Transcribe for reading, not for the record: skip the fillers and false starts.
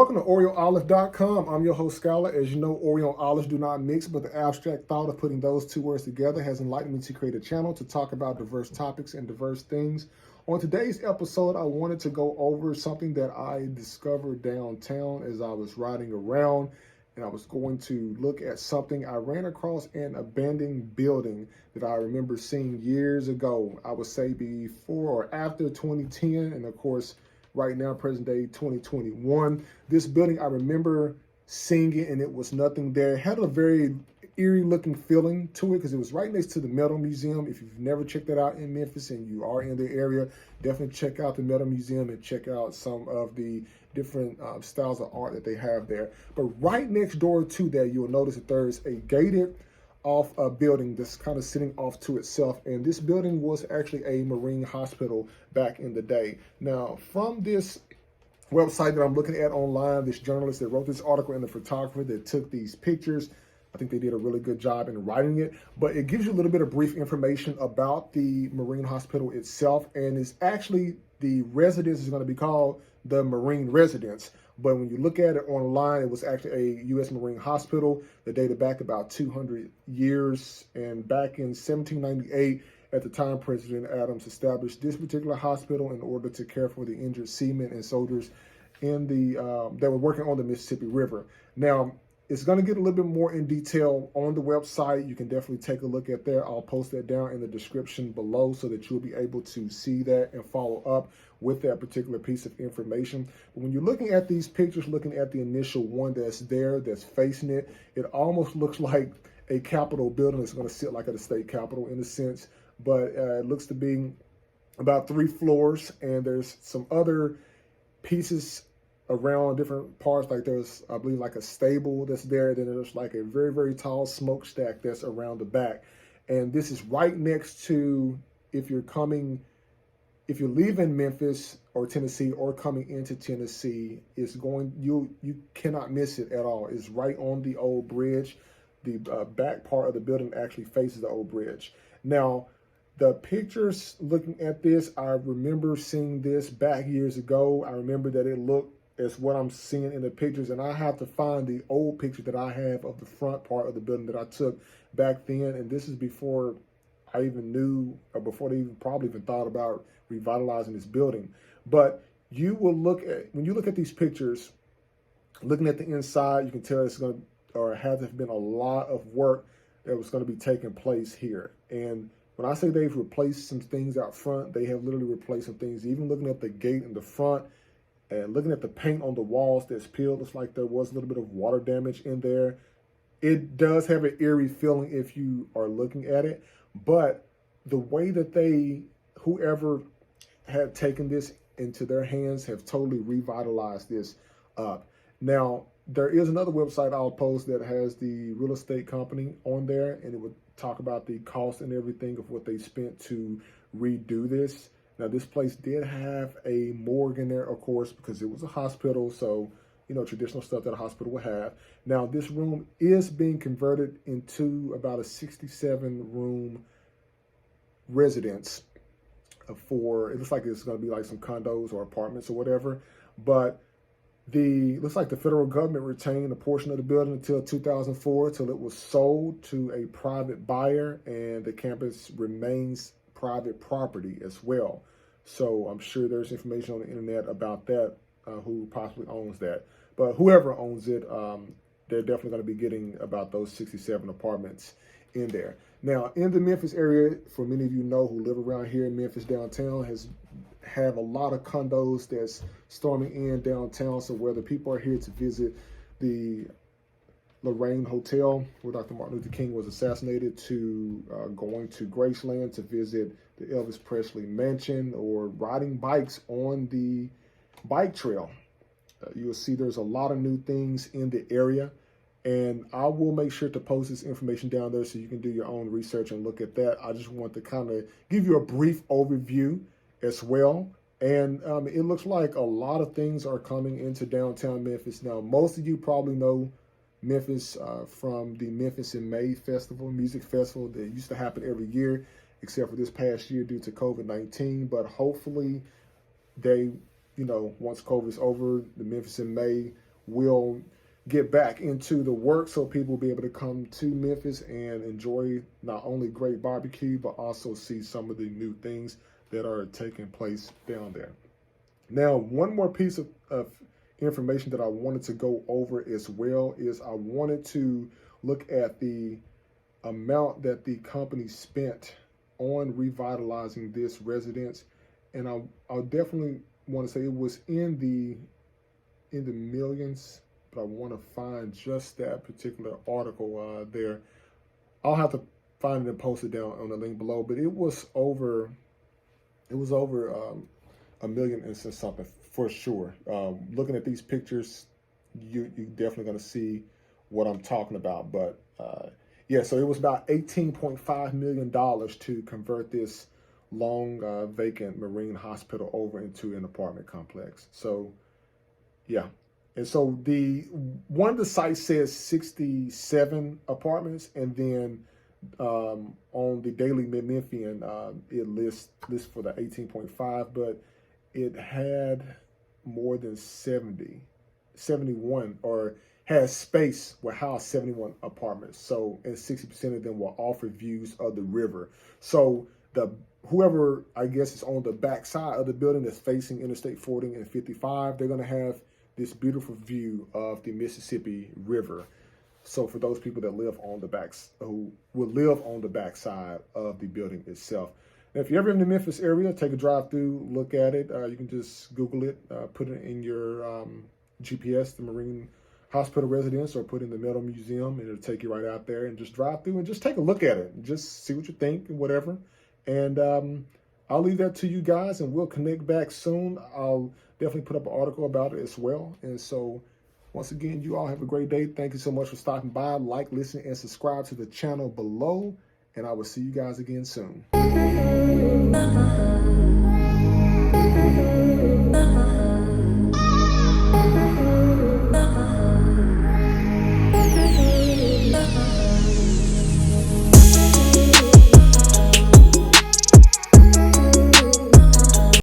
Welcome to OreoOlive.com. I'm your host, Skylar. As you know, Oreo and olives do not mix, but the abstract thought of putting those two words together has enlightened me to create a channel to talk about diverse topics and diverse things. On today's episode, I wanted to go over something that I discovered downtown as I was riding around and I was going to look at something. I ran across an abandoned building that I remember seeing years ago. I would say before or after 2010, and of course, right now, present day 2021. This building, I remember seeing it and it was nothing there. It had a very eerie looking feeling to it because it was right next to the Metal Museum. If you've never checked that out in Memphis and you are in the area, definitely check out the Metal Museum and check out some of the different styles of art that they have there. But right next door to that, you'll notice that there's a gated off a building that's kind of sitting off to itself. And this building was actually a Marine hospital back in the day. Now, from this website that I'm looking at online, this journalist that wrote this article and the photographer that took these pictures, I think they did a really good job in writing it, but it gives you a little bit of brief information about the Marine hospital itself. And it's actually, the residence is going to be called the Marine Residence. But when you look at it online, it was actually a U.S. Marine hospital that dated back about 200 years. And back in 1798, at the time, President Adams established this particular hospital in order to care for the injured seamen and soldiers in the that were working on the Mississippi River. Now, it's going to get a little bit more in detail on the website. You can definitely take a look at there. I'll post that down in the description below so that you'll be able to see that and follow up with that particular piece of information. But when you're looking at these pictures, looking at the initial one that's there, that's facing it, it almost looks like a Capitol building that's going to sit like at a state capitol in a sense. But it looks to be about 3 floors, and there's some other pieces around different parts. Like there's, I believe, like a stable that's there. Then there's like a very, very tall smokestack that's around the back. And this is right next to, if you're leaving Memphis or Tennessee or coming into Tennessee, you cannot miss it at all. It's right on the old bridge. The back part of the building actually faces the old bridge. Now, the pictures looking at this, I remember seeing this back years ago. I remember that it looked as what I'm seeing in the pictures, and I have to find the old picture that I have of the front part of the building that I took back then. And this is before I even knew, or before they probably even thought about revitalizing this building. But you will look at, when you look at these pictures, looking at the inside, you can tell it's going to, or has been a lot of work that was going to be taking place here. And when I say they've replaced some things out front, they have literally replaced some things. Even looking at the gate in the front and looking at the paint on the walls that's peeled, looks like there was a little bit of water damage in there. It does have an eerie feeling if you are looking at it, but the way that whoever had taken this into their hands have totally revitalized this up. Now, there is another website I'll post that has the real estate company on there, and it would talk about the cost and everything of what they spent to redo this. Now, this place did have a morgue in there, of course, because it was a hospital. So, you know, traditional stuff that a hospital would have. Now, this room is being converted into about a 67-room residence for, it looks like it's going to be like some condos or apartments or whatever. But looks like the federal government retained a portion of the building until 2004, till it was sold to a private buyer, and the campus remains private property as well. So I'm sure there's information on the internet about that, who possibly owns that. But whoever owns it, they're definitely going to be getting about those 67 apartments in there. Now, in the Memphis area, for many of you know who live around here in Memphis downtown, have a lot of condos that's storming in downtown. So whether people are here to visit the Lorraine Hotel, where Dr. Martin Luther King was assassinated, to going to Graceland to visit the Elvis Presley mansion, or riding bikes on the bike trail, you'll see there's a lot of new things in the area. And I will make sure to post this information down there so you can do your own research and look at that. I just want to kind of give you a brief overview as well. And it looks like a lot of things are coming into downtown Memphis. Now, most of you probably know Memphis from the Memphis in May festival, music festival that used to happen every year, except for this past year due to COVID-19. But hopefully they, once COVID's over, the Memphis in May will get back into the work so people will be able to come to Memphis and enjoy not only great barbecue, but also see some of the new things that are taking place down there. Now, one more piece of information that I wanted to go over as well is I wanted to look at the amount that the company spent on revitalizing this residence, and I definitely want to say it was in the millions, but I want to find just that particular article there. I'll have to find it and post it down on the link below, but it was over a million and something for sure. Looking at these pictures, you definitely going to see what I'm talking about. But yeah, so it was about $18.5 million to convert this long vacant Marine hospital over into an apartment complex. So yeah. And so one of the sites says 67 apartments, and then on the Daily Memphian, it lists for the 18.5, but it had more than 71, or has space will house 71 apartments. So, and 60% of them will offer views of the river. So whoever, I guess, is on the back side of the building that's facing Interstate 40 and 55, they're going to have this beautiful view of the Mississippi River. So for those people that live on the backs, who will live on the backside of the building itself. Now, if you're ever in the Memphis area, take a drive through, look at it. You can just Google it, put it in your GPS, the Marine Hospital residence, or put in the Metal Museum, and it'll take you right out there, and just drive through and just take a look at it and just see what you think and whatever. And I'll leave that to you guys, and we'll connect back soon. I'll definitely put up an article about it as well. And so once again, you all have a great day. Thank you so much for stopping by. Like, listen, and subscribe to the channel below. And I will see you guys again soon.